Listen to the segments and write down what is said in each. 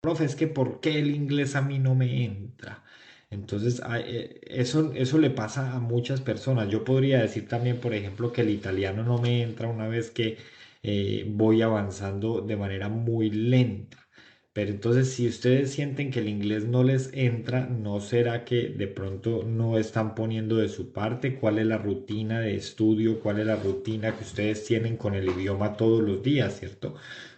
profe, es que ¿por qué el inglés a mí no me entra? Entonces, eso le pasa a muchas personas. Yo podría decir también, por ejemplo, que el italiano no me entra una vez que voy avanzando de manera muy lenta. Pero entonces, si ustedes sienten que el inglés no les entra, ¿no será que de pronto no están poniendo de su parte? ¿Cuál es la rutina de estudio? ¿Cuál es la rutina que ustedes tienen con el idioma todos los días, cierto?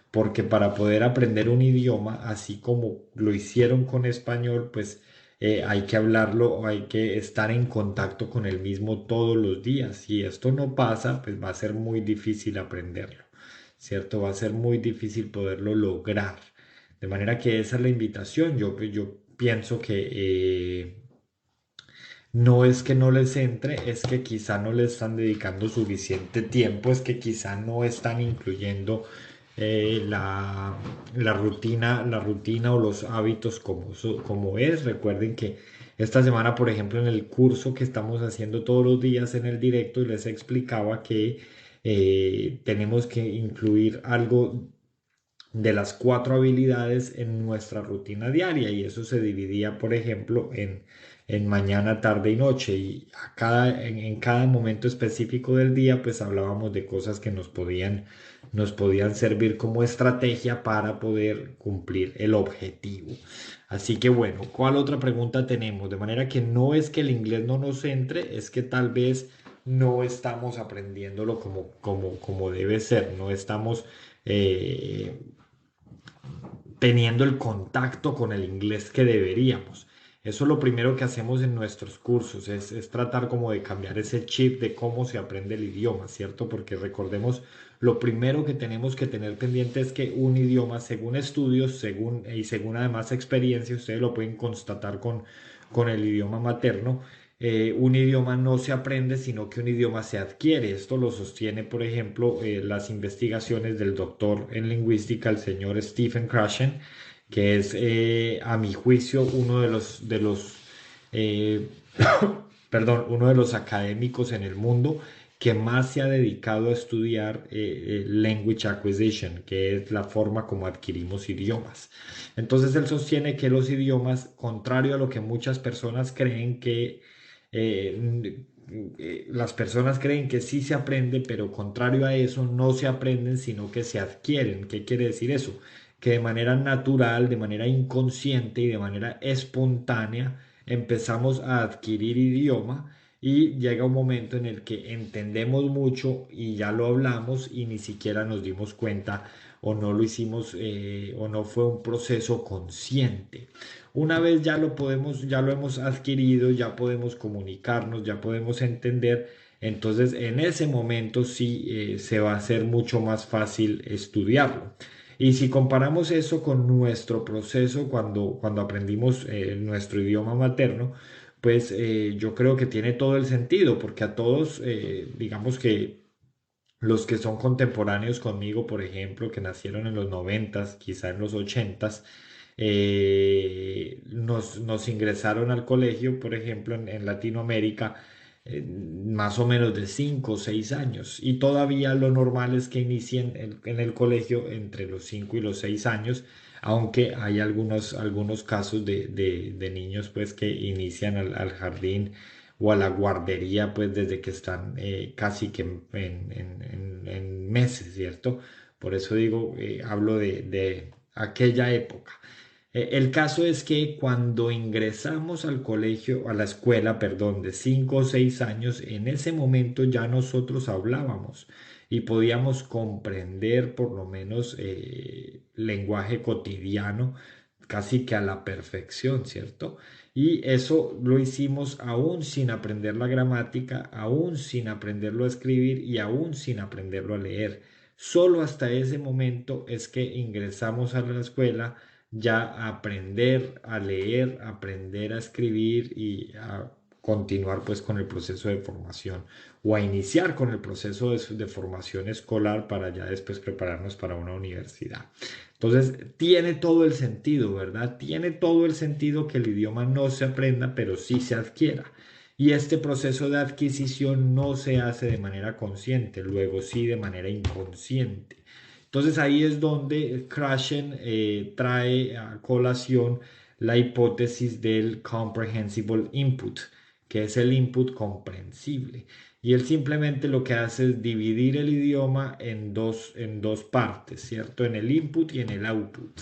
Porque para poder aprender un idioma, así como lo hicieron con español, pues hay que hablarlo, hay que estar en contacto con el mismo todos los días. Si esto no pasa, pues va a ser muy difícil aprenderlo, ¿cierto? Va a ser muy difícil poderlo lograr. De manera que esa es la invitación. Yo pienso que no es que no les entre, es que quizá no le están dedicando suficiente tiempo, es que quizá no están incluyendo la rutina o los hábitos como es. Recuerden que esta semana, por ejemplo, en el curso que estamos haciendo todos los días en el directo, les explicaba que tenemos que incluir algo de las 4 habilidades en nuestra rutina diaria y eso se dividía, por ejemplo, en mañana, tarde y noche y en cada momento específico del día pues hablábamos de cosas que nos podían servir como estrategia para poder cumplir el objetivo. Así que bueno, ¿cuál otra pregunta tenemos? De manera que no es que el inglés no nos entre, es que tal vez no estamos aprendiéndolo como debe ser, no estamos eh, teniendo el contacto con el inglés que deberíamos. Eso es lo primero que hacemos en nuestros cursos, es tratar como de cambiar ese chip de cómo se aprende el idioma, ¿cierto? Porque recordemos, lo primero que tenemos que tener pendiente es que un idioma, según estudios, según además experiencia, ustedes lo pueden constatar con el idioma materno, un idioma no se aprende, sino que un idioma se adquiere. Esto lo sostiene, por ejemplo, las investigaciones del doctor en lingüística, el señor Stephen Krashen, que es, a mi juicio, eh, perdón, uno de los académicos en el mundo que más se ha dedicado a estudiar language acquisition, que es la forma como adquirimos idiomas. Entonces él sostiene que los idiomas, contrario a lo que muchas personas creen que las personas creen que sí se aprende, pero contrario a eso no se aprenden, sino que se adquieren. ¿Qué quiere decir eso? Que de manera natural, de manera inconsciente y de manera espontánea empezamos a adquirir idioma y llega un momento en el que entendemos mucho y ya lo hablamos y ni siquiera nos dimos cuenta o no lo hicimos o no fue un proceso consciente. Una vez ya lo hemos adquirido, ya podemos comunicarnos, ya podemos entender, entonces en ese momento sí se va a hacer mucho más fácil estudiarlo. Y si comparamos eso con nuestro proceso cuando aprendimos nuestro idioma materno, pues yo creo que tiene todo el sentido, porque a todos, digamos que los que son contemporáneos conmigo, por ejemplo, que nacieron en los noventas, quizá en los ochentas, nos ingresaron al colegio, por ejemplo, en Latinoamérica, más o menos de 5 o 6 años. Y todavía lo normal es que inicien en el colegio entre los 5 y los 6 años, aunque hay algunos casos de niños pues que inician al jardín o a la guardería, pues desde que están casi que en meses, ¿cierto? Por eso digo, hablo de aquella época. El caso es que cuando ingresamos al colegio, a la escuela, perdón, de 5 o 6 años, en ese momento ya nosotros hablábamos y podíamos comprender por lo menos lenguaje cotidiano casi que a la perfección, ¿cierto? Y eso lo hicimos aún sin aprender la gramática, aún sin aprenderlo a escribir y aún sin aprenderlo a leer. Solo hasta ese momento es que ingresamos a la escuela ya a aprender a leer, a aprender a escribir y a continuar pues con el proceso de formación o a iniciar con el proceso de formación escolar para ya después prepararnos para una universidad. Entonces, tiene todo el sentido, ¿verdad? Tiene todo el sentido que el idioma no se aprenda, pero sí se adquiera. Y este proceso de adquisición no se hace de manera consciente, luego sí de manera inconsciente. Entonces ahí es donde Krashen trae a colación la hipótesis del comprehensible input, que es el input comprensible. Y él simplemente lo que hace es dividir el idioma en dos partes, ¿cierto? En el input y en el output.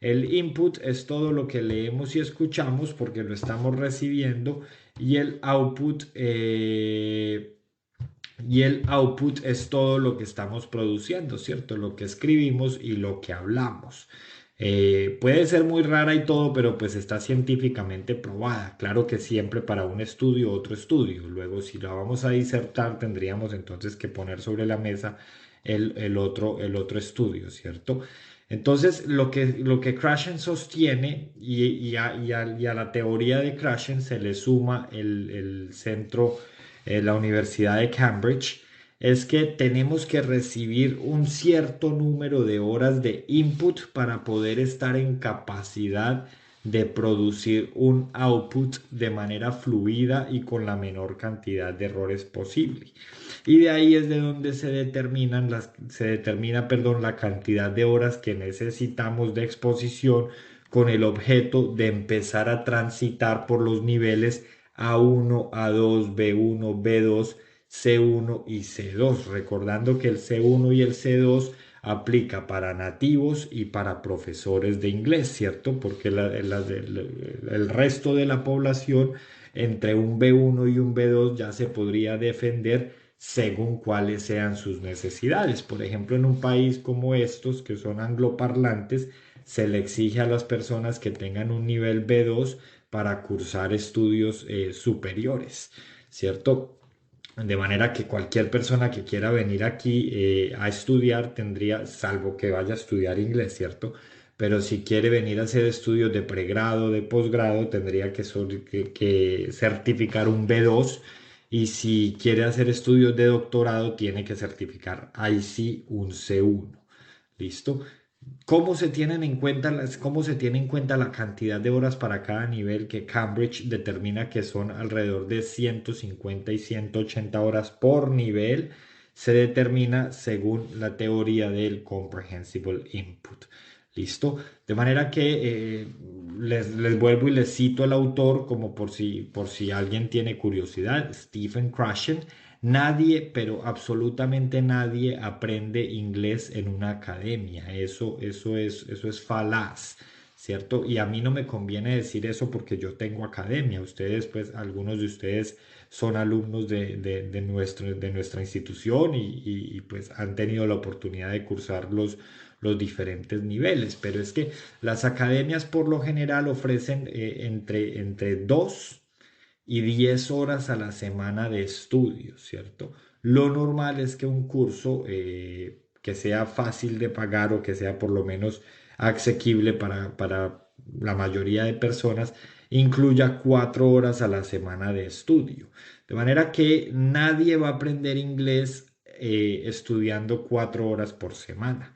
El input es todo lo que leemos y escuchamos porque lo estamos recibiendo y el output es todo lo que estamos produciendo, ¿cierto? Lo que escribimos y lo que hablamos. Puede ser muy rara y todo, pero pues está científicamente probada. Claro que siempre para un estudio, otro estudio. Luego, si la vamos a disertar, tendríamos entonces que poner sobre la mesa el otro estudio, ¿cierto? Entonces, lo que Krashen sostiene y a la teoría de Krashen se le suma el centro, la Universidad de Cambridge, es que tenemos que recibir un cierto número de horas de input para poder estar en capacidad de producir un output de manera fluida y con la menor cantidad de errores posible. Y de ahí es de donde se determina, perdón, la cantidad de horas que necesitamos de exposición con el objeto de empezar a transitar por los niveles A1, A2, B1, B2, C1 y C2, recordando que el C1 y el C2 aplica para nativos y para profesores de inglés, ¿cierto? Porque el resto de la población entre un B1 y un B2 ya se podría defender según cuáles sean sus necesidades. Por ejemplo, en un país como estos, que son angloparlantes, se le exige a las personas que tengan un nivel B2 para cursar estudios superiores, ¿cierto? De manera que cualquier persona que quiera venir aquí a estudiar tendría, salvo que vaya a estudiar inglés, ¿cierto? Pero si quiere venir a hacer estudios de pregrado, de posgrado, tendría que certificar un B2 y si quiere hacer estudios de doctorado, tiene que certificar ahí sí un C1. ¿Listo? ¿Cómo se tiene en cuenta la cantidad de horas para cada nivel que Cambridge determina que son alrededor de 150 y 180 horas por nivel? Se determina según la teoría del comprehensible input. ¿Listo? De manera que les vuelvo y les cito al autor como por si alguien tiene curiosidad, Stephen Krashen. Nadie, pero absolutamente nadie aprende inglés en una academia. Eso es falaz, ¿cierto? Y a mí no me conviene decir eso porque yo tengo academia. Ustedes, pues, algunos de ustedes son alumnos de nuestra institución pues han tenido la oportunidad de cursar los diferentes niveles. Pero es que las academias por lo general ofrecen entre 2 y 10 horas a la semana de estudio, ¿cierto? Lo normal es que un curso que sea fácil de pagar o que sea por lo menos asequible para la mayoría de personas incluya 4 horas a la semana de estudio. De manera que nadie va a aprender inglés estudiando 4 horas por semana.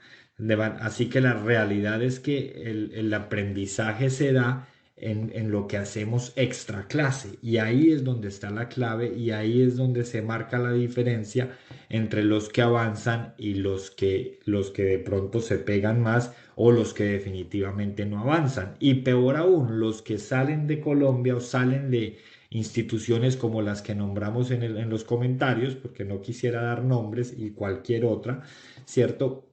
Así que la realidad es que el aprendizaje se da en lo que hacemos extra clase. Y ahí es donde está la clave y ahí es donde se marca la diferencia entre los que avanzan y los que de pronto se pegan más o los que definitivamente no avanzan. Y peor aún, los que salen de Colombia o salen de instituciones como las que nombramos en los comentarios, porque no quisiera dar nombres y cualquier otra, ¿cierto?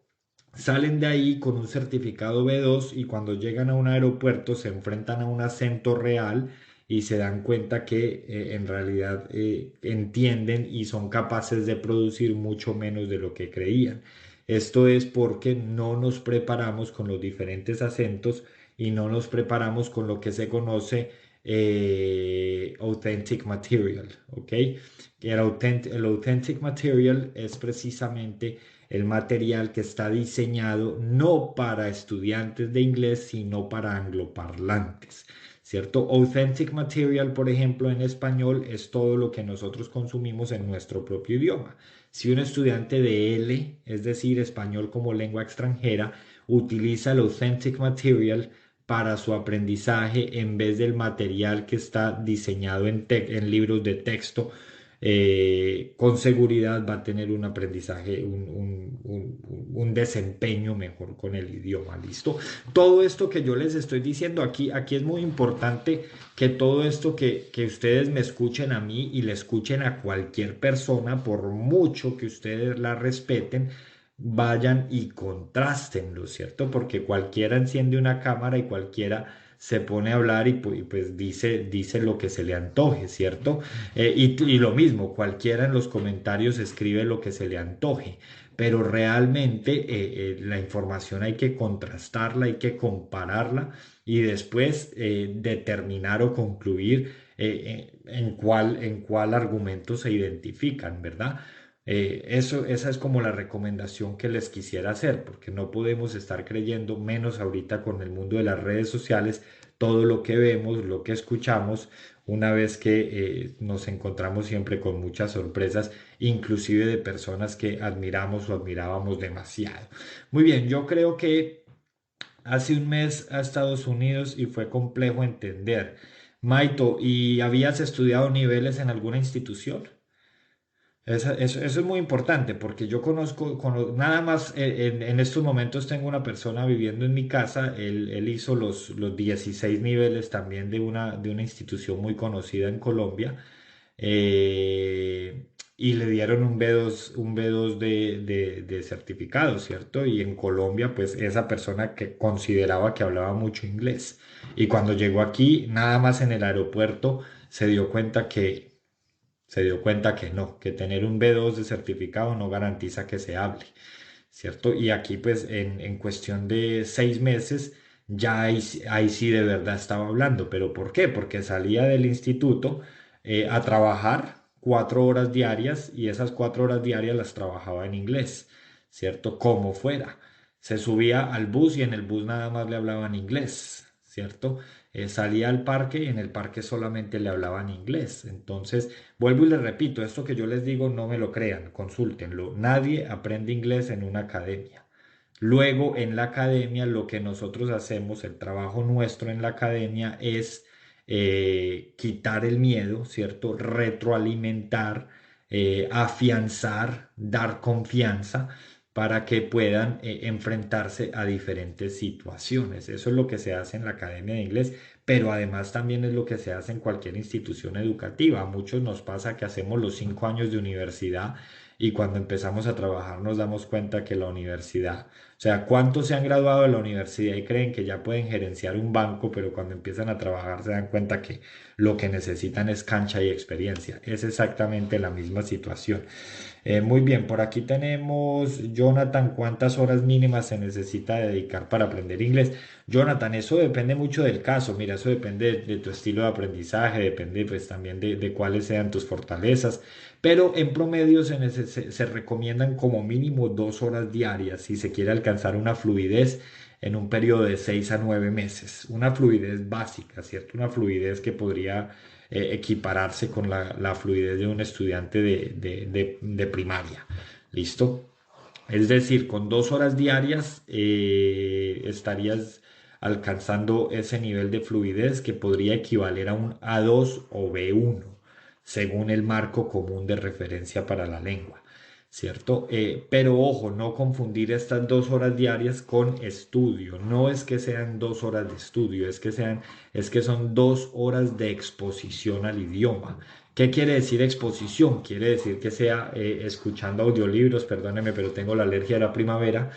Salen de ahí con un certificado B2 y cuando llegan a un aeropuerto se enfrentan a un acento real y se dan cuenta que en realidad entienden y son capaces de producir mucho menos de lo que creían. Esto es porque no nos preparamos con los diferentes acentos y no nos preparamos con lo que se conoce authentic material, ¿ok? El authentic material es precisamente el material que está diseñado no para estudiantes de inglés, sino para angloparlantes, ¿cierto? Authentic material, por ejemplo, en español es todo lo que nosotros consumimos en nuestro propio idioma. Si un estudiante de L, es decir, español como lengua extranjera, utiliza el authentic material para su aprendizaje en vez del material que está diseñado en libros de texto con seguridad va a tener un aprendizaje, un desempeño mejor con el idioma. ¿Listo? Todo esto que yo les estoy diciendo aquí es muy importante que todo esto que ustedes me escuchen a mí y le escuchen a cualquier persona, por mucho que ustedes la respeten, vayan y contrástenlo, ¿cierto? Porque cualquiera enciende una cámara y cualquiera se pone a hablar y pues dice lo que se le antoje, ¿cierto? Y lo mismo, cualquiera en los comentarios escribe lo que se le antoje, pero realmente la información hay que contrastarla, hay que compararla y después determinar o concluir en cuál argumento se identifican, ¿verdad? Esa es como la recomendación que les quisiera hacer, porque no podemos estar creyendo, menos ahorita con el mundo de las redes sociales, todo lo que vemos, lo que escuchamos, una vez que nos encontramos siempre con muchas sorpresas, inclusive de personas que admiramos o admirábamos demasiado. Muy bien, yo creo que hace un mes a Estados Unidos y fue complejo entender. Maito, ¿y habías estudiado niveles en alguna institución? Eso es muy importante porque yo nada más en estos momentos tengo una persona viviendo en mi casa, él hizo los 16 niveles también de una institución muy conocida en Colombia y le dieron un B2 de certificado, ¿cierto? Y en Colombia pues esa persona que consideraba que hablaba mucho inglés y cuando llegó aquí, nada más en el aeropuerto se dio cuenta que no, que tener un B2 de certificado no garantiza que se hable, ¿cierto? Y aquí pues en cuestión de 6 meses ya ahí sí de verdad estaba hablando, pero ¿por qué? Porque salía del instituto a trabajar 4 horas diarias y esas 4 horas diarias las trabajaba en inglés, ¿cierto? Como fuera. Se subía al bus y en el bus nada más le hablaban inglés, ¿cierto? Salía al parque y en el parque solamente le hablaban inglés. Entonces, vuelvo y les repito, esto que yo les digo no me lo crean, consúltenlo. Nadie aprende inglés en una academia. Luego, en la academia, lo que nosotros hacemos, el trabajo nuestro en la academia es quitar el miedo, ¿cierto? Retroalimentar, afianzar, dar confianza para que puedan enfrentarse a diferentes situaciones. Eso es lo que se hace en la Academia de Inglés, pero además también es lo que se hace en cualquier institución educativa. A muchos nos pasa que hacemos los 5 años de universidad y cuando empezamos a trabajar nos damos cuenta que la universidad, o sea, ¿cuántos se han graduado de la universidad y creen que ya pueden gerenciar un banco, pero cuando empiezan a trabajar se dan cuenta que lo que necesitan es cancha y experiencia? Es exactamente la misma situación. Muy bien, por aquí tenemos, Jonathan, ¿cuántas horas mínimas se necesita dedicar para aprender inglés? Jonathan, eso depende mucho del caso, mira, eso depende de tu estilo de aprendizaje, depende pues también de cuáles sean tus fortalezas, pero en promedio se recomiendan como mínimo 2 horas diarias si se quiere alcanzar una fluidez en un periodo de 6 a 9 meses, una fluidez básica, ¿cierto? Una fluidez que podría equipararse con la fluidez de un estudiante de primaria. ¿Listo? Es decir, con 2 horas diarias estarías alcanzando ese nivel de fluidez que podría equivaler a un A2 o B1, según el marco común de referencia para la lengua. ¿Cierto? Pero ojo, no confundir estas 2 horas diarias con estudio. No es que sean 2 horas de estudio, es que son 2 horas de exposición al idioma. ¿Qué quiere decir exposición? Quiere decir que sea escuchando audiolibros, perdóneme, pero tengo la alergia de la primavera,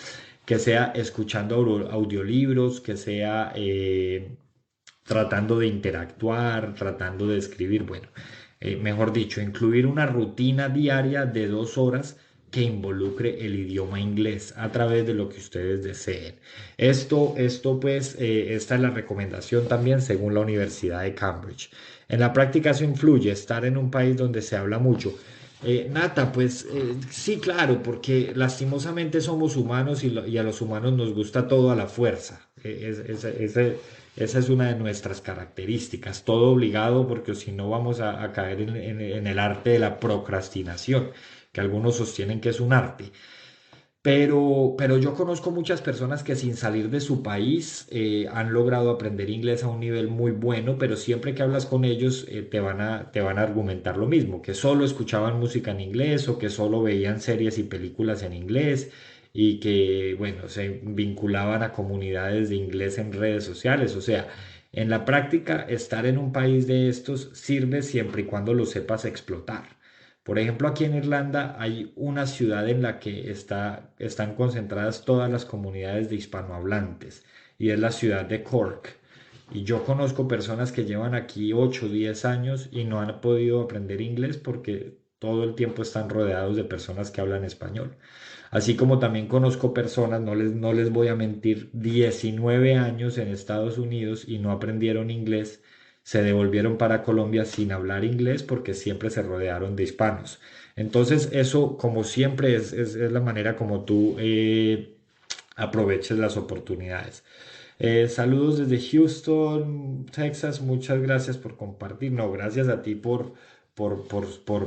que sea escuchando audiolibros, que sea tratando de interactuar, tratando de escribir, bueno, mejor dicho, incluir una rutina diaria de 2 horas que involucre el idioma inglés a través de lo que ustedes deseen. Esto pues, esta es la recomendación también según la Universidad de Cambridge. En la práctica eso influye, estar en un país donde se habla mucho. Nata, pues sí, claro, porque lastimosamente somos humanos y a los humanos nos gusta todo a la fuerza. Esa es una de nuestras características, todo obligado porque si no vamos a caer en el arte de la procrastinación, que algunos sostienen que es un arte. Pero yo conozco muchas personas que sin salir de su país han logrado aprender inglés a un nivel muy bueno, pero siempre que hablas con ellos te van a argumentar lo mismo, que solo escuchaban música en inglés o que solo veían series y películas en inglés y que, bueno, se vinculaban a comunidades de inglés en redes sociales. O sea, en la práctica, estar en un país de estos sirve siempre y cuando lo sepas explotar. Por ejemplo, aquí en Irlanda hay una ciudad en la que están concentradas todas las comunidades de hispanohablantes y es la ciudad de Cork. Y yo conozco personas que llevan aquí 8 o 10 años y no han podido aprender inglés porque todo el tiempo están rodeados de personas que hablan español. Así como también conozco personas, no les voy a mentir, 19 años en Estados Unidos y no aprendieron inglés, se devolvieron para Colombia sin hablar inglés porque siempre se rodearon de hispanos. Entonces, eso, como siempre, es la manera como tú aproveches las oportunidades. Saludos desde Houston, Texas. Muchas gracias por compartir. No, gracias a ti por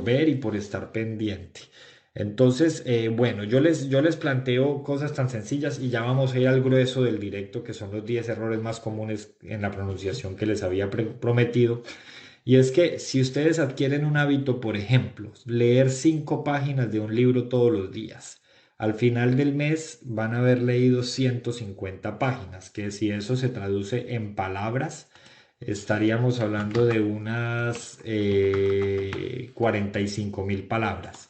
ver y por estar pendiente. Entonces, bueno, yo les planteo cosas tan sencillas y ya vamos a ir al grueso del directo, que son los 10 errores más comunes en la pronunciación que les había prometido. Y es que si ustedes adquieren un hábito, por ejemplo, leer 5 páginas de un libro todos los días, al final del mes van a haber leído 150 páginas, que si eso se traduce en palabras, estaríamos hablando de unas 45.000 palabras,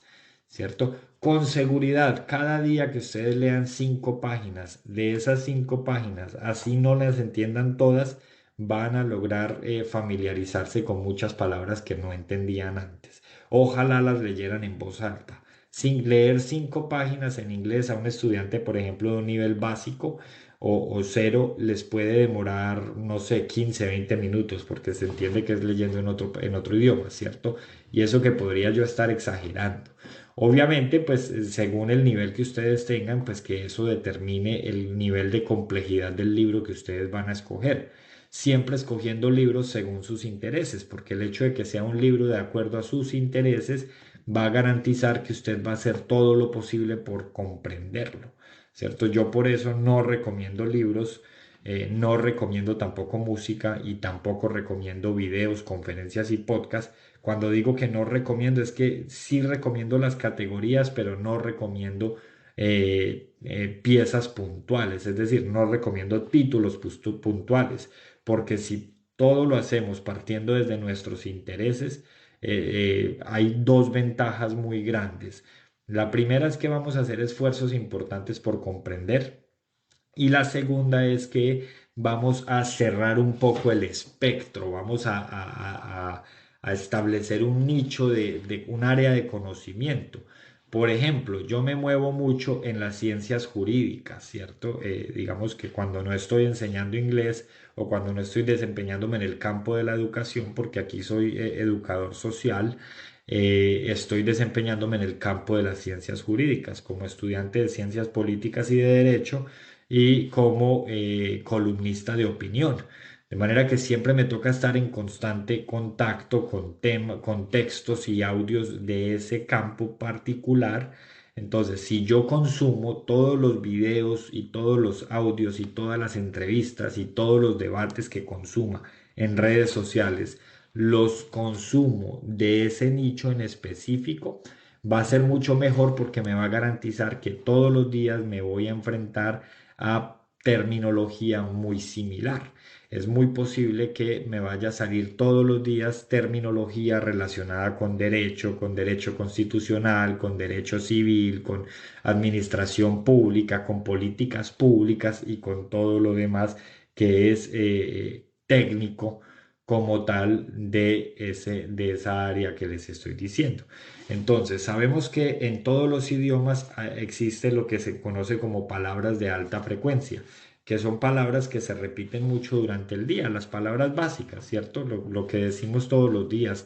¿cierto? Con seguridad, cada día que ustedes lean 5 páginas, de esas 5 páginas, así no las entiendan todas, van a lograr familiarizarse con muchas palabras que no entendían antes. Ojalá las leyeran en voz alta. Sin leer 5 páginas en inglés a un estudiante, por ejemplo, de un nivel básico o cero, les puede demorar, no sé, 15, 20 minutos, porque se entiende que es leyendo en otro idioma, ¿cierto? Y eso que podría yo estar exagerando. Obviamente, pues según el nivel que ustedes tengan, pues que eso determine el nivel de complejidad del libro que ustedes van a escoger, siempre escogiendo libros según sus intereses, porque el hecho de que sea un libro de acuerdo a sus intereses va a garantizar que usted va a hacer todo lo posible por comprenderlo, ¿cierto? Yo por eso no recomiendo libros, no recomiendo tampoco música y tampoco recomiendo videos, conferencias y podcasts. Cuando digo que no recomiendo es que sí recomiendo las categorías, pero no recomiendo piezas puntuales, es decir, no recomiendo títulos puntuales, porque si todo lo hacemos partiendo desde nuestros intereses, hay dos ventajas muy grandes. La primera es que vamos a hacer esfuerzos importantes por comprender y la segunda es que vamos a cerrar un poco el espectro, vamos a establecer un nicho de un área de conocimiento. Por ejemplo, yo me muevo mucho en las ciencias jurídicas, ¿cierto? Digamos que cuando no estoy enseñando inglés o cuando no estoy desempeñándome en el campo de la educación, porque aquí soy educador social, estoy desempeñándome en el campo de las ciencias jurídicas como estudiante de ciencias políticas y de derecho y como columnista de opinión. De manera que siempre me toca estar en constante contacto con textos y audios de ese campo particular. Entonces, si yo consumo todos los videos y todos los audios y todas las entrevistas y todos los debates que consuma en redes sociales, los consumo de ese nicho en específico, va a ser mucho mejor porque me va a garantizar que todos los días me voy a enfrentar a terminología muy similar. Es muy posible que me vaya a salir todos los días terminología relacionada con derecho constitucional, con derecho civil, con administración pública, con políticas públicas y con todo lo demás que es técnico como tal de esa área que les estoy diciendo. Entonces, sabemos que en todos los idiomas existe lo que se conoce como palabras de alta frecuencia, que son palabras que se repiten mucho durante el día, las palabras básicas, ¿cierto? Lo que decimos todos los días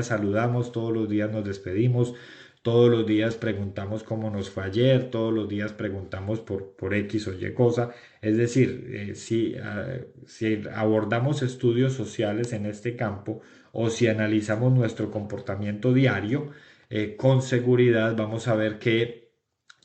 saludamos, todos los días nos despedimos, todos los días preguntamos cómo nos fue ayer, todos los días preguntamos por X o Y cosa. Es decir, si abordamos estudios sociales en este campo o si analizamos nuestro comportamiento diario, con seguridad vamos a ver que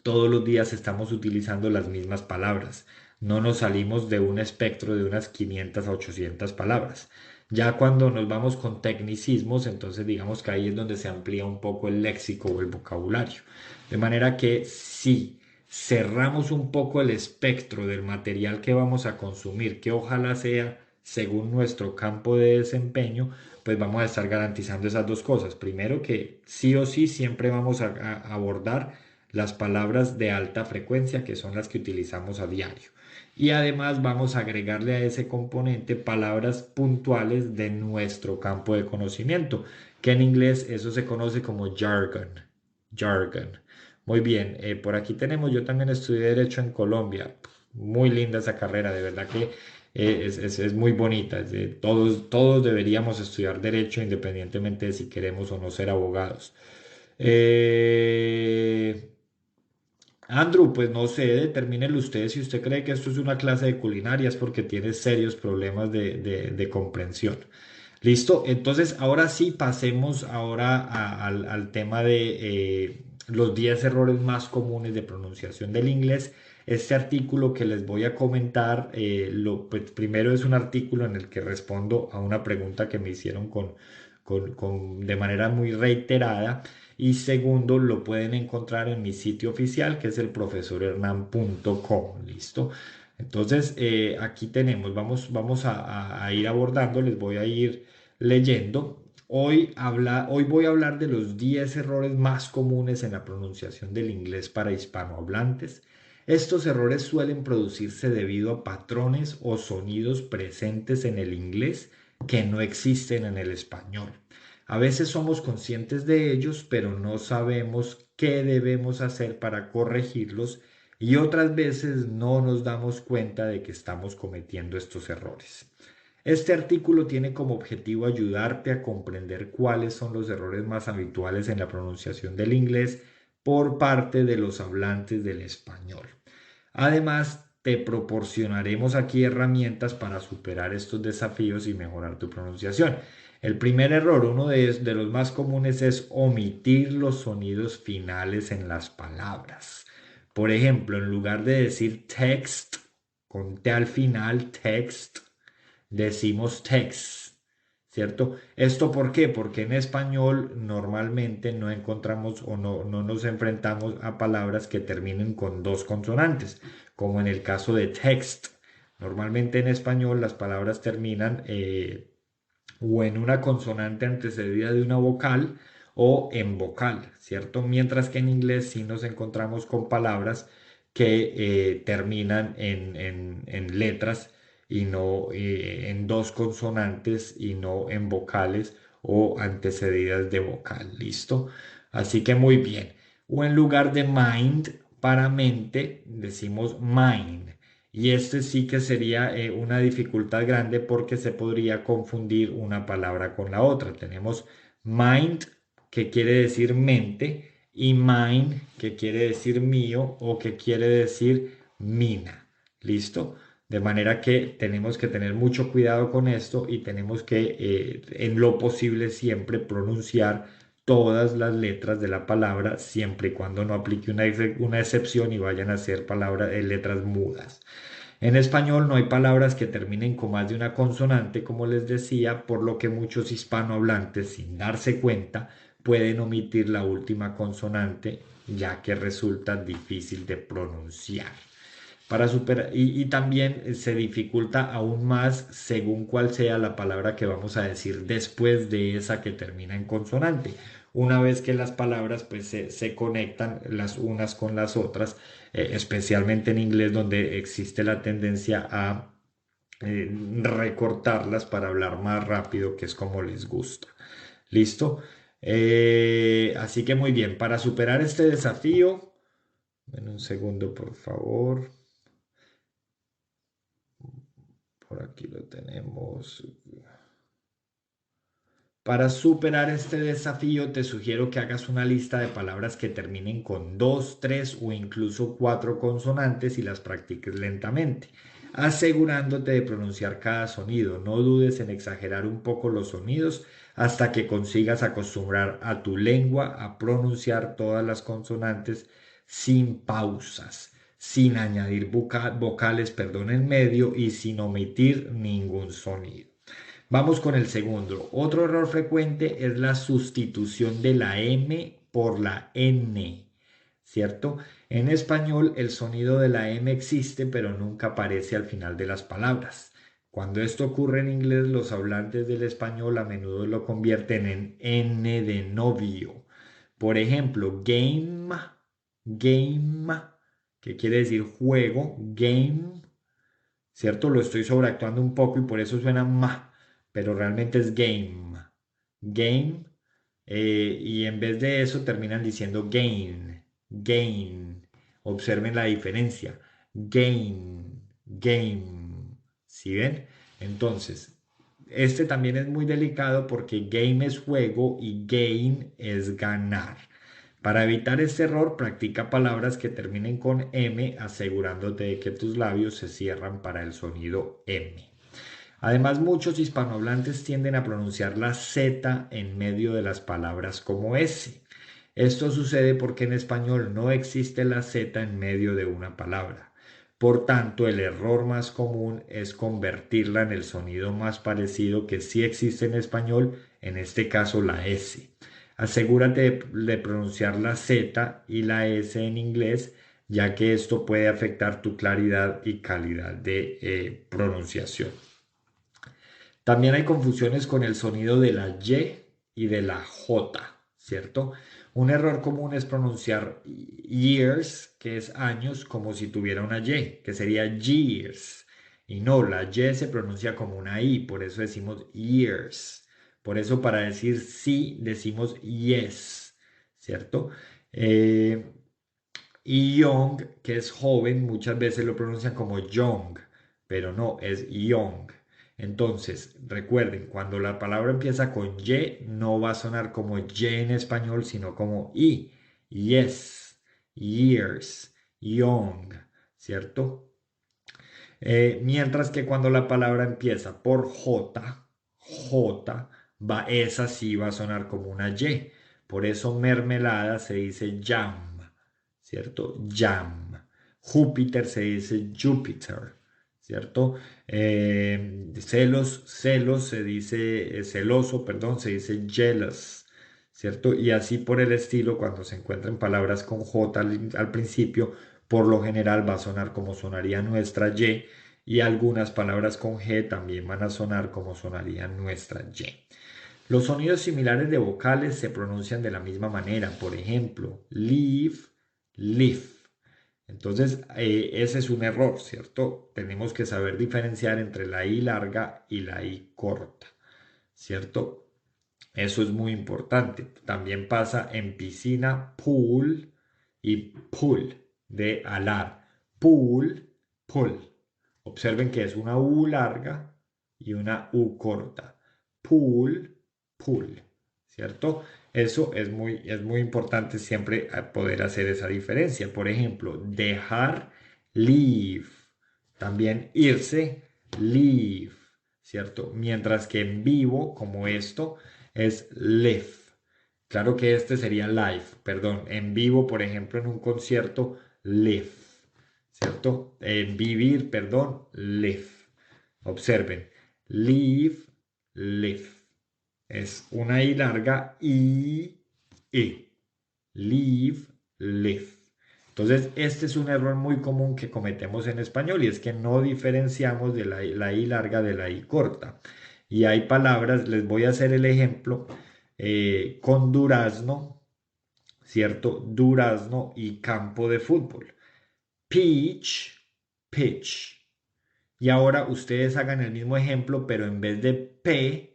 todos los días estamos utilizando las mismas palabras. No nos salimos de un espectro de unas 500 a 800 palabras. Ya cuando nos vamos con tecnicismos, entonces digamos que ahí es donde se amplía un poco el léxico o el vocabulario. De manera que si cerramos un poco el espectro del material que vamos a consumir, que ojalá sea según nuestro campo de desempeño, pues vamos a estar garantizando esas dos cosas. Primero, que sí o sí siempre vamos a abordar las palabras de alta frecuencia, que son las que utilizamos a diario. Y además vamos a agregarle a ese componente palabras puntuales de nuestro campo de conocimiento, que en inglés eso se conoce como jargon. Jargon. Muy bien, por aquí tenemos, yo también estudié Derecho en Colombia. Muy linda esa carrera, de verdad que es muy bonita. Todos deberíamos estudiar Derecho independientemente de si queremos o no ser abogados. Eh, Andrew, pues no sé, determínelo usted. Si usted cree que esto es una clase de culinaria es porque tiene serios problemas de comprensión. Listo, entonces ahora sí pasemos ahora al tema de los 10 errores más comunes de pronunciación del inglés. Este artículo que les voy a comentar, pues, primero es un artículo en el que respondo a una pregunta que me hicieron de manera muy reiterada. Y segundo, lo pueden encontrar en mi sitio oficial, que es el profesorhernan.com. ¿Listo? Entonces, aquí tenemos, vamos a ir abordando, les voy a ir leyendo. Hoy voy a hablar de los 10 errores más comunes en la pronunciación del inglés para hispanohablantes. Estos errores suelen producirse debido a patrones o sonidos presentes en el inglés que no existen en el español. A veces somos conscientes de ellos, pero no sabemos qué debemos hacer para corregirlos, y otras veces no nos damos cuenta de que estamos cometiendo estos errores. Este artículo tiene como objetivo ayudarte a comprender cuáles son los errores más habituales en la pronunciación del inglés por parte de los hablantes del español. Además, te proporcionaremos aquí herramientas para superar estos desafíos y mejorar tu pronunciación. El primer error, uno de los más comunes, es omitir los sonidos finales en las palabras. Por ejemplo, en lugar de decir text, con T al final, text, decimos text, ¿cierto? ¿Esto por qué? Porque en español normalmente no encontramos o no nos enfrentamos a palabras que terminen con dos consonantes, como en el caso de text. Normalmente en español las palabras terminan o en una consonante antecedida de una vocal o en vocal, ¿cierto? Mientras que en inglés sí nos encontramos con palabras que terminan en letras y no en dos consonantes y no en vocales o antecedidas de vocal, ¿listo? Así que muy bien. O en lugar de mind, para mente, decimos mind. Y este sí que sería una dificultad grande porque se podría confundir una palabra con la otra. Tenemos mind, que quiere decir mente, y mind, que quiere decir mío o que quiere decir mina. ¿Listo? De manera que tenemos que tener mucho cuidado con esto y tenemos que, en lo posible, siempre pronunciar todas las letras de la palabra, siempre y cuando no aplique una excepción y vayan a ser palabras, letras mudas. En español no hay palabras que terminen con más de una consonante, como les decía, por lo que muchos hispanohablantes, sin darse cuenta, pueden omitir la última consonante, ya que resulta difícil de pronunciar. Y también se dificulta aún más según cuál sea la palabra que vamos a decir después de esa que termina en consonante. Una vez que las palabras pues se conectan las unas con las otras, especialmente en inglés donde existe la tendencia a recortarlas para hablar más rápido, que es como les gusta. ¿Listo? Así que muy bien, para superar este desafío, en un segundo, por favor. Por aquí lo tenemos. Para superar este desafío, te sugiero que hagas una lista de palabras que terminen con dos, tres o incluso cuatro consonantes y las practiques lentamente, asegurándote de pronunciar cada sonido. No dudes en exagerar un poco los sonidos hasta que consigas acostumbrar a tu lengua a pronunciar todas las consonantes sin pausas, sin añadir vocales, perdón, en medio y sin omitir ningún sonido. Vamos con el segundo. Otro error frecuente es la sustitución de la M por la N, ¿cierto? En español el sonido de la M existe, pero nunca aparece al final de las palabras. Cuando esto ocurre en inglés, los hablantes del español a menudo lo convierten en N de novio. Por ejemplo, game, que quiere decir juego, game, ¿cierto? Lo estoy sobreactuando un poco y por eso suena ma, pero realmente es game, y en vez de eso terminan diciendo gain. Observen la diferencia, game, ¿sí ven? Entonces, este también es muy delicado porque game es juego y gain es ganar. Para evitar este error, practica palabras que terminen con M, asegurándote de que tus labios se cierran para el sonido M. Además, muchos hispanohablantes tienden a pronunciar la Z en medio de las palabras como S. Esto sucede porque en español no existe la Z en medio de una palabra. Por tanto, el error más común es convertirla en el sonido más parecido que sí existe en español, en este caso la S. Asegúrate de pronunciar la Z y la S en inglés, ya que esto puede afectar tu claridad y calidad de pronunciación. También hay confusiones con el sonido de la Y y de la J, ¿cierto? Un error común es pronunciar years, que es años, como si tuviera una Y, que sería years. Y no, la Y se pronuncia como una I, por eso decimos years. Por eso para decir sí decimos yes, ¿cierto? Eh, y young, que es joven, muchas veces lo pronuncian como young, pero no, es young. Entonces, recuerden, cuando la palabra empieza con Y, no va a sonar como Y en español, sino como I. Yes, years, young, ¿cierto? Mientras que cuando la palabra empieza por J, esa sí va a sonar como una Y. Por eso mermelada se dice jam, ¿cierto? Jam. Júpiter se dice Jupiter, ¿cierto? Celos se dice, celoso, perdón, se dice jealous, ¿cierto? Y así por el estilo, cuando se encuentran palabras con J al principio, por lo general va a sonar como sonaría nuestra y algunas palabras con G también van a sonar como sonaría nuestra Y. Los sonidos similares de vocales se pronuncian de la misma manera. Por ejemplo, leave, leaf. Entonces, ese es un error, ¿cierto? Tenemos que saber diferenciar entre la I larga y la I corta, ¿cierto? Eso es muy importante. También pasa en piscina, pool y pool, de alar. Pool, pool. Observen que es una U larga y una U corta. Pool, pool, ¿cierto? Eso es muy importante siempre poder hacer esa diferencia. Por ejemplo, dejar, leave. También irse, leave, ¿cierto? Mientras que en vivo, como esto, es live. Claro que este sería live, perdón. En vivo, por ejemplo, en un concierto, live, ¿cierto? En vivir, perdón, live. Observen, live, live. Es una I larga y. Live, live. Entonces, este es un error muy común que cometemos en español y es que no diferenciamos de la I larga de la I corta. Y hay palabras, les voy a hacer el ejemplo, con durazno, ¿cierto? Durazno y campo de fútbol. Peach, pitch. Y ahora ustedes hagan el mismo ejemplo, pero en vez de P,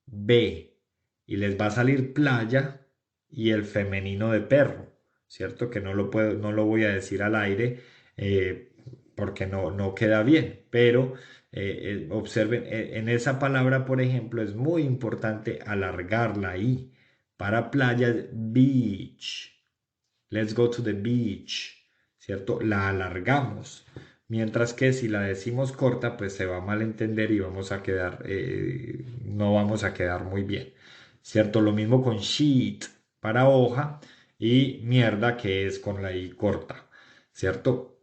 B. Y les va a salir playa y el femenino de perro, ¿cierto? Que no lo voy a decir al aire, eh, porque no queda bien. Pero observen, en esa palabra, por ejemplo, es muy importante alargar la I. Para playa, beach. Let's go to the beach, ¿cierto? La alargamos. Mientras que si la decimos corta, pues se va a malentender y vamos a quedar, no vamos a quedar muy bien, ¿cierto? Lo mismo con sheet para hoja. y mierda, que es con la I corta, ¿cierto?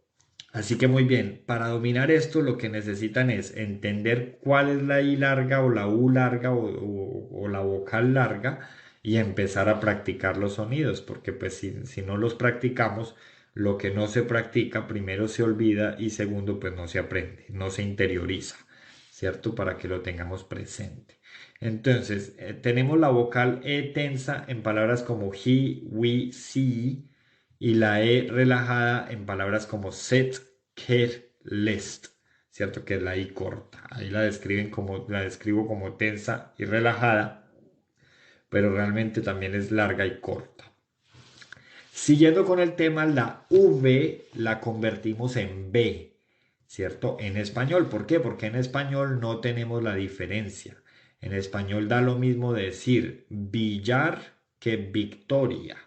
Así que muy bien, para dominar esto lo que necesitan es entender cuál es la I larga o la U larga o la vocal larga y empezar a practicar los sonidos, porque pues si no los practicamos, lo que no se practica primero se olvida y segundo pues no se aprende, no se interioriza, ¿cierto? Para que lo tengamos presente. Entonces, tenemos la vocal E tensa en palabras como he, we, see y la E relajada en palabras como set, ker, lest, ¿cierto? Que es la I corta. Ahí la describo como tensa y relajada, pero realmente también es larga y corta. Siguiendo con el tema, la V la convertimos en B, ¿cierto? En español. ¿Por qué? Porque en español no tenemos la diferencia. En español da lo mismo decir billar que victoria,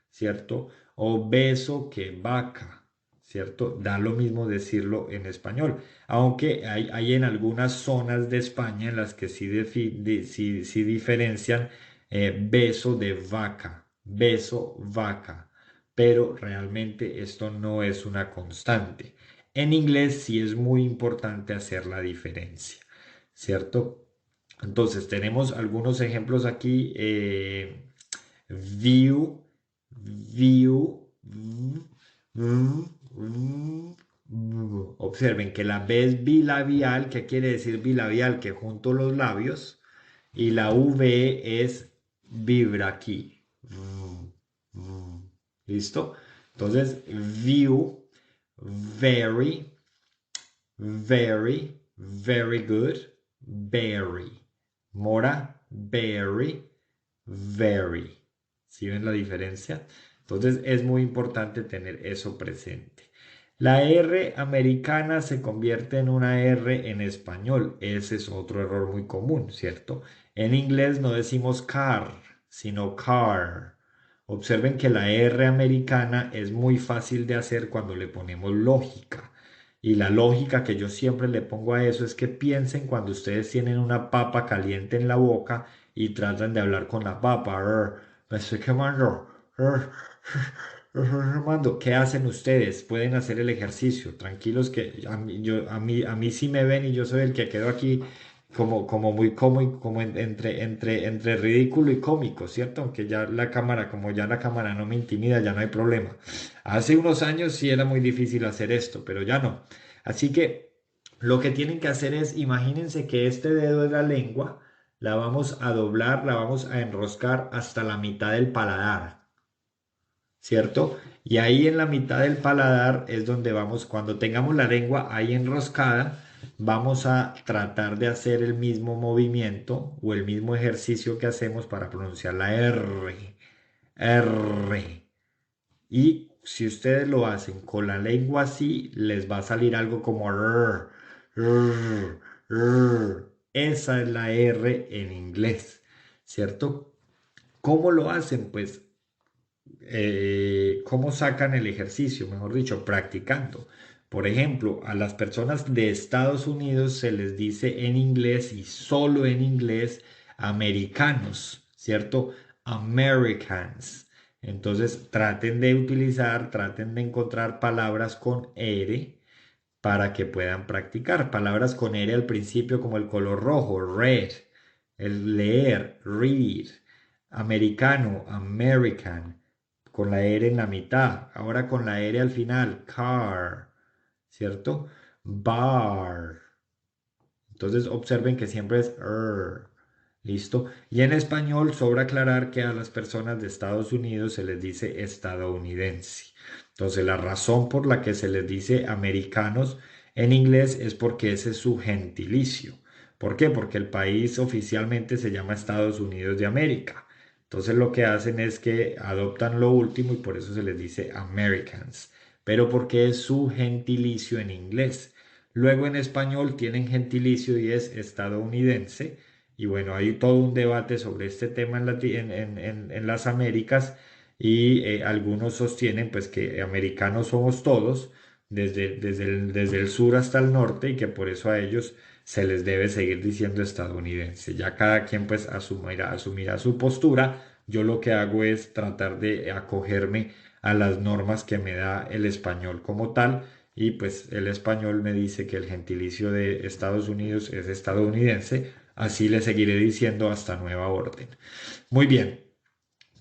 ¿cierto? O beso que vaca, ¿cierto? Da lo mismo decirlo en español. Aunque hay en algunas zonas de España en las que sí diferencian beso de vaca, beso vaca, pero realmente esto no es una constante. En inglés sí es muy importante hacer la diferencia, ¿cierto? Entonces tenemos algunos ejemplos aquí. View, view, observen que la B es bilabial. ¿Qué quiere decir bilabial? Que junto los labios. Y la V es vibra aquí. ¿Listo? Entonces, view, very, very, very good, very. Mora, very, very. ¿Sí ven la diferencia? Entonces es muy importante tener eso presente. La R americana se convierte en una R en español. Ese es otro error muy común, ¿cierto? En inglés no decimos car, sino car. Observen que la R americana es muy fácil de hacer cuando le ponemos lógica. Y la lógica que yo siempre le pongo a eso es que piensen cuando ustedes tienen una papa caliente en la boca y tratan de hablar con la papa. Me estoy quemando. Me estoy quemando. ¿Qué hacen ustedes? Pueden hacer el ejercicio. Tranquilos que a mí sí me ven y yo soy el que quedo aquí como muy cómico, como entre ridículo y cómico, ¿cierto? Aunque ya la cámara, como ya la cámara no me intimida, ya no hay problema. Hace unos años sí era muy difícil hacer esto, pero ya no. Así que lo que tienen que hacer es, imagínense que este dedo es la lengua, la vamos a doblar, la vamos a enroscar hasta la mitad del paladar, ¿cierto? Y ahí en la mitad del paladar es donde vamos, cuando tengamos la lengua ahí enroscada, vamos a tratar de hacer el mismo movimiento o el mismo ejercicio que hacemos para pronunciar la R. R. Y si ustedes lo hacen con la lengua así, les va a salir algo como rrr, rrr, rrr. Esa es la R en inglés, ¿cierto? ¿Cómo lo hacen? Pues, ¿cómo sacan el ejercicio? Mejor dicho, practicando. Por ejemplo, a las personas de Estados Unidos se les dice en inglés y solo en inglés americanos, ¿cierto? Americans. Entonces traten de encontrar palabras con R para que puedan practicar. Palabras con R al principio como el color rojo, red, el leer, read, americano, American, con la R en la mitad. Ahora con la R al final, car, ¿cierto? Bar. Entonces observen que siempre es ¿listo? Y en español sobra aclarar que a las personas de Estados Unidos se les dice estadounidense. Entonces la razón por la que se les dice americanos en inglés es porque ese es su gentilicio. ¿Por qué? Porque el país oficialmente se llama Estados Unidos de América. Entonces lo que hacen es que adoptan lo último y por eso se les dice Americans. Pero porque es su gentilicio en inglés. Luego en español tienen gentilicio y es estadounidense. Y bueno, hay todo un debate sobre este tema en las Américas y algunos sostienen pues que americanos somos todos, desde el sur hasta el norte y que por eso a ellos se les debe seguir diciendo estadounidense. Ya cada quien pues asumirá su postura, yo lo que hago es tratar de acogerme a las normas que me da el español como tal. Y pues el español me dice que el gentilicio de Estados Unidos es estadounidense, así le seguiré diciendo hasta nueva orden. Muy bien.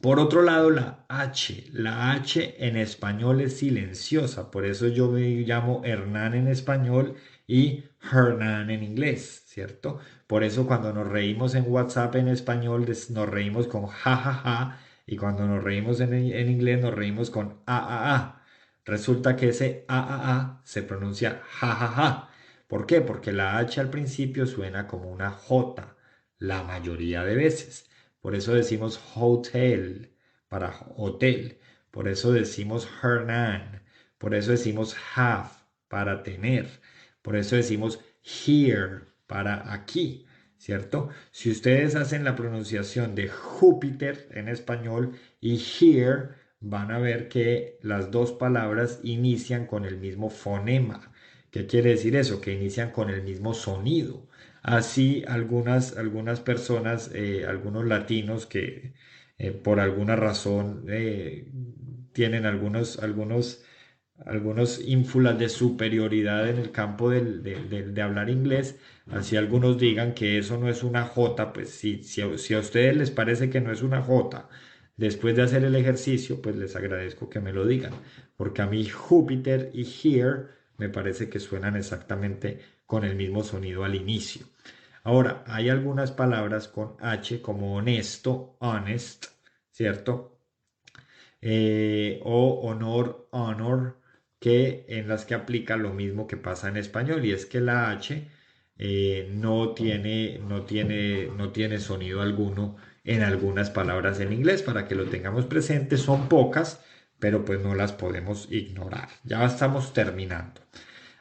Por otro lado, la H en español es silenciosa, por eso yo me llamo Hernán en español y Hernán en inglés, ¿cierto? Por eso cuando nos reímos en WhatsApp en español nos reímos con ja ja ja y cuando nos reímos en inglés nos reímos con a. Resulta que ese a se pronuncia ja ja ja. ¿Por qué? Porque la H al principio suena como una J la mayoría de veces. Por eso decimos hotel para hotel. Por eso decimos Hernán. Por eso decimos have para tener. Por eso decimos here para aquí. ¿Cierto? Si ustedes hacen la pronunciación de Júpiter en español y here, van a ver que las dos palabras inician con el mismo fonema. ¿Qué quiere decir eso? Que inician con el mismo sonido. Así algunas personas, algunos latinos que por alguna razón tienen algunos ínfulas de superioridad en el campo de hablar inglés, así algunos digan que eso no es una J, pues si a ustedes les parece que no es una J, después de hacer el ejercicio, pues les agradezco que me lo digan, porque a mí Júpiter y here me parece que suenan exactamente con el mismo sonido al inicio. Ahora, hay algunas palabras con H como honesto, honest, ¿cierto? O honor, honor, que en las que aplica lo mismo que pasa en español, y es que la H no tiene sonido alguno en algunas palabras en inglés, para que lo tengamos presente, son pocas, pero pues no las podemos ignorar. Ya estamos terminando.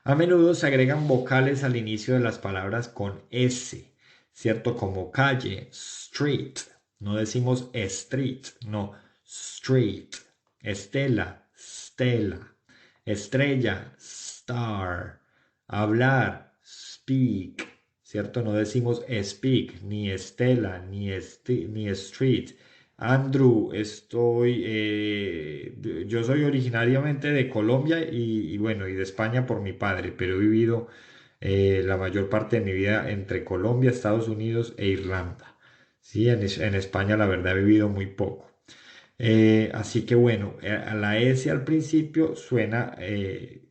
A menudo se agregan vocales al inicio de las palabras con S, ¿cierto? Como calle, street. No decimos street, no, street. Estela, stella. Estrella, star. Hablar, speak, ¿cierto? No decimos speak, ni estela, ni street. Andrew, yo soy originariamente de Colombia y bueno, y de España por mi padre, pero he vivido la mayor parte de mi vida entre Colombia, Estados Unidos e Irlanda. Sí, en España la verdad he vivido muy poco. Así que bueno, a la S al principio suena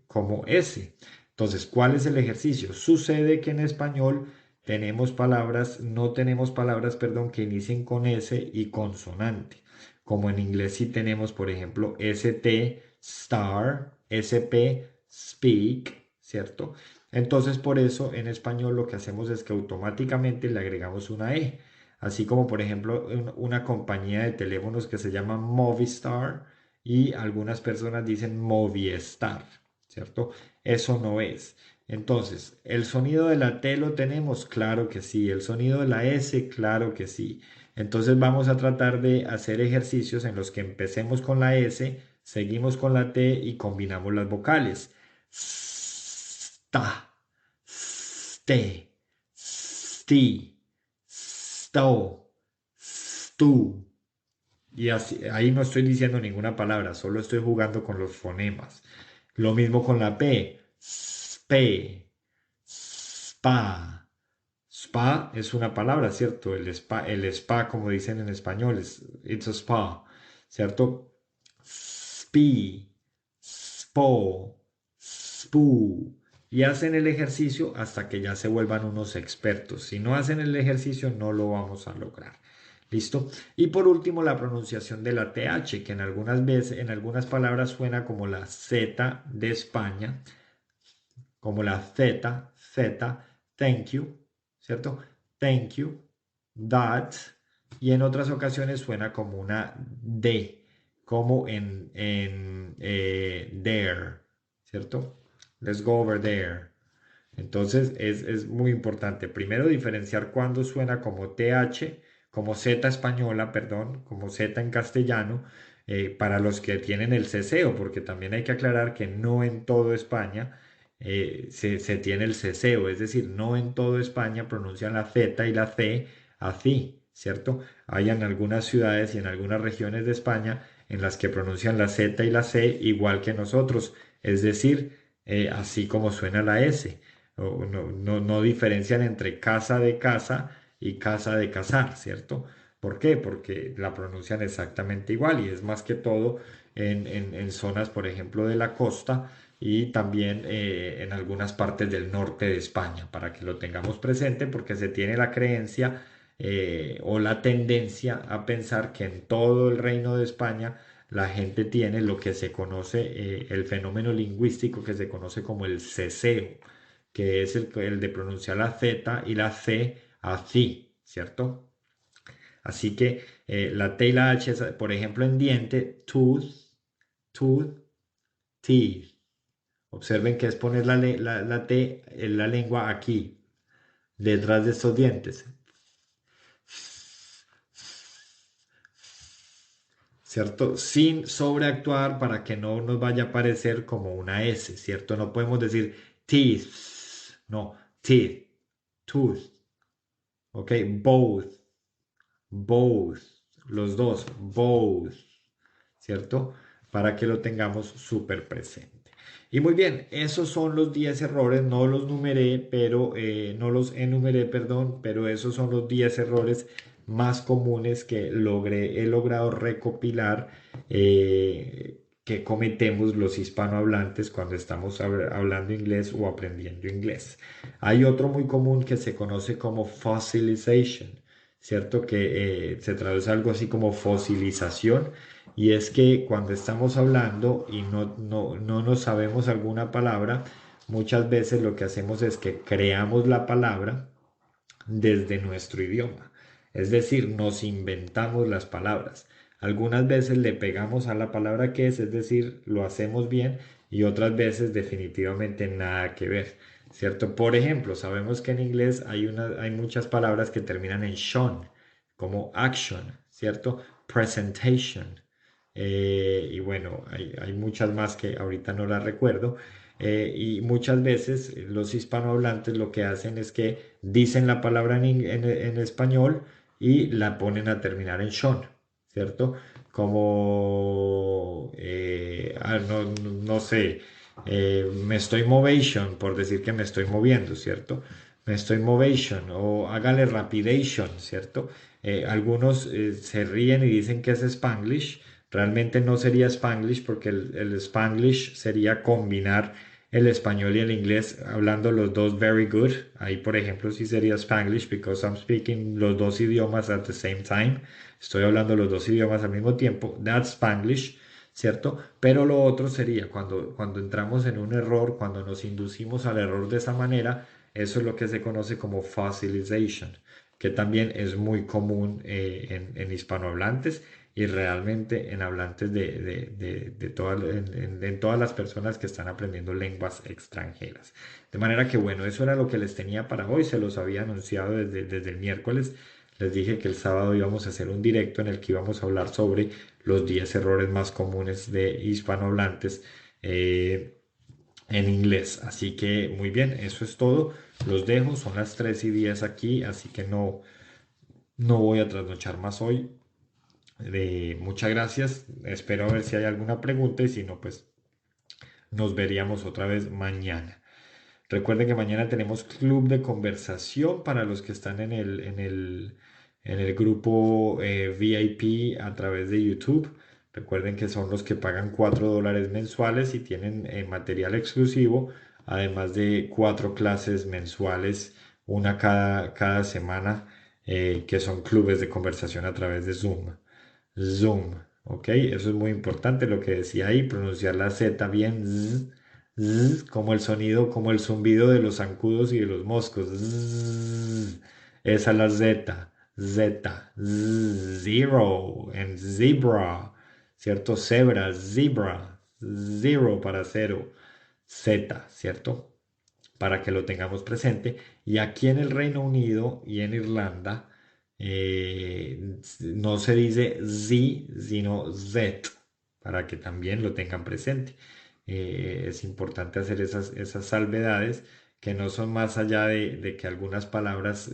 como S. Entonces, ¿cuál es el ejercicio? Sucede que en español no tenemos palabras, perdón, que inicien con S y consonante. Como en inglés sí tenemos, por ejemplo, ST, star, SP, speak, ¿cierto? Entonces, por eso en español lo que hacemos es que automáticamente le agregamos una E. Así como, por ejemplo, una compañía de teléfonos que se llama Movistar y algunas personas dicen Movistar, ¿cierto? Eso no es. Entonces, ¿el sonido de la T lo tenemos? Claro que sí. ¿El sonido de la S? Claro que sí. Entonces vamos a tratar de hacer ejercicios en los que empecemos con la S, seguimos con la T y combinamos las vocales. Sta, ste, sti, sto, stu. Y así, ahí no estoy diciendo ninguna palabra, solo estoy jugando con los fonemas. Lo mismo con la P. Spe, spa. Spa es una palabra, ¿cierto? El spa, como dicen en español, it's a spa, ¿cierto? Spi, spo, spu. Y hacen el ejercicio hasta que ya se vuelvan unos expertos. Si no hacen el ejercicio, no lo vamos a lograr. ¿Listo? Y por último, la pronunciación de la TH, que en algunas veces, en algunas palabras suena como la Z de España, como la Z, thank you, ¿cierto? Thank you, that, y en otras ocasiones suena como una D, como en there, ¿cierto? Let's go over there. Entonces es muy importante primero diferenciar cuándo suena como TH, como Z española, perdón, como Z en castellano, para los que tienen el ceseo, porque también hay que aclarar que no en todo España se tiene el ceseo, es decir, no en todo España pronuncian la Z y la C así, ¿cierto? Hay en algunas ciudades y en algunas regiones de España en las que pronuncian la Z y la C igual que nosotros, es decir, así como suena la S. No diferencian entre casa de casa y casa de casar, ¿cierto? ¿Por qué? Porque la pronuncian exactamente igual y es más que todo en zonas, por ejemplo, de la costa y también en algunas partes del norte de España, para que lo tengamos presente, porque se tiene la creencia o la tendencia a pensar que en todo el reino de España la gente tiene lo que se conoce, el fenómeno lingüístico que se conoce como el ceseo, que es el de pronunciar la Z y la C así, ¿cierto? Así que la T y la H, por ejemplo, en diente, tooth, tooth, teeth. Observen que es poner la T en la lengua aquí, detrás de estos dientes, ¿cierto? Sin sobreactuar para que no nos vaya a parecer como una S, ¿cierto? No podemos decir teeth, no, teeth, tooth, ¿ok? Both, both, los dos, both, ¿cierto? Para que lo tengamos súper presente. Y muy bien, esos son los 10 errores, no los numeré, pero no los enumeré, perdón, pero esos son los 10 errores más comunes que he logrado recopilar que cometemos los hispanohablantes cuando estamos hablando inglés o aprendiendo inglés. Hay otro muy común que se conoce como fossilization, ¿cierto? Que se traduce algo así como fosilización y es que cuando estamos hablando y no nos sabemos alguna palabra, muchas veces lo que hacemos es que creamos la palabra desde nuestro idioma. Es decir, nos inventamos las palabras. Algunas veces le pegamos a la palabra que es decir, lo hacemos bien y otras veces definitivamente nada que ver, ¿cierto? Por ejemplo, sabemos que en inglés hay muchas palabras que terminan en shon, como action, ¿cierto? Presentation. Y bueno, hay muchas más que ahorita no las recuerdo. Y muchas veces los hispanohablantes lo que hacen es que dicen la palabra en español y la ponen a terminar en shon, ¿cierto? Como, no sé, me estoy movation, por decir que me estoy moviendo, ¿cierto? Me estoy movation o hágale rapidation, ¿cierto? Algunos se ríen y dicen que es Spanglish. Realmente no sería Spanglish porque el Spanglish sería combinar el español y el inglés hablando los dos very good. Ahí, por ejemplo, sí sería Spanglish because I'm speaking los dos idiomas at the same time. Estoy hablando los dos idiomas al mismo tiempo. That's Spanglish, ¿cierto? Pero lo otro sería cuando entramos en un error, cuando nos inducimos al error de esa manera, eso es lo que se conoce como fossilization, que también es muy común en hispanohablantes y realmente en hablantes en todas las personas que están aprendiendo lenguas extranjeras. De manera que bueno, eso era lo que les tenía para hoy, se los había anunciado desde el miércoles. Les dije que el sábado íbamos a hacer un directo en el que íbamos a hablar sobre los 10 errores más comunes de hispanohablantes en inglés. Así que muy bien, eso es todo. Los dejo, son las 3:10 aquí, así que no voy a trasnochar más hoy. Muchas gracias. Espero a ver si hay alguna pregunta y si no, pues nos veríamos otra vez mañana. Recuerden que mañana tenemos club de conversación para los que están en el grupo VIP a través de YouTube. Recuerden que son los que pagan $4 mensuales y tienen material exclusivo, además de 4 clases mensuales, una cada semana, que son clubes de conversación a través de Zoom. Zoom, ¿ok? Eso es muy importante lo que decía ahí, pronunciar la Z bien, como el sonido, como el zumbido de los zancudos y de los moscos. Esa es la Z, Z, zero, en zebra, ¿cierto? Zebra, zero para cero, Z, ¿cierto? Para que lo tengamos presente. Y aquí en el Reino Unido y en Irlanda no se dice Z, sino Z, para que también lo tengan presente. Es importante hacer esas salvedades que no son más allá de que algunas palabras,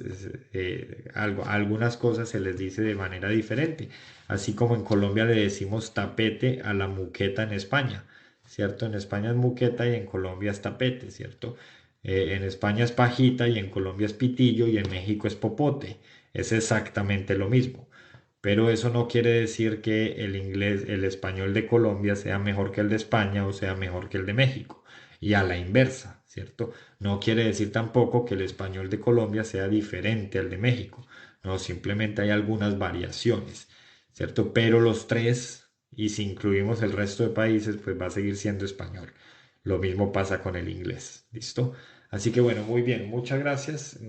algunas cosas se les dice de manera diferente, así como en Colombia le decimos tapete a la muqueta en España, ¿cierto? En España es muqueta y en Colombia es tapete, ¿cierto? En España es pajita y en Colombia es pitillo y en México es popote. Es exactamente lo mismo. Pero eso no quiere decir que el inglés, el español de Colombia sea mejor que el de España o sea mejor que el de México. Y a la inversa, ¿cierto? No quiere decir tampoco que el español de Colombia sea diferente al de México. No, simplemente hay algunas variaciones, ¿cierto? Pero los tres, y si incluimos el resto de países, pues va a seguir siendo español. Lo mismo pasa con el inglés, ¿listo? Así que bueno, muy bien, muchas gracias.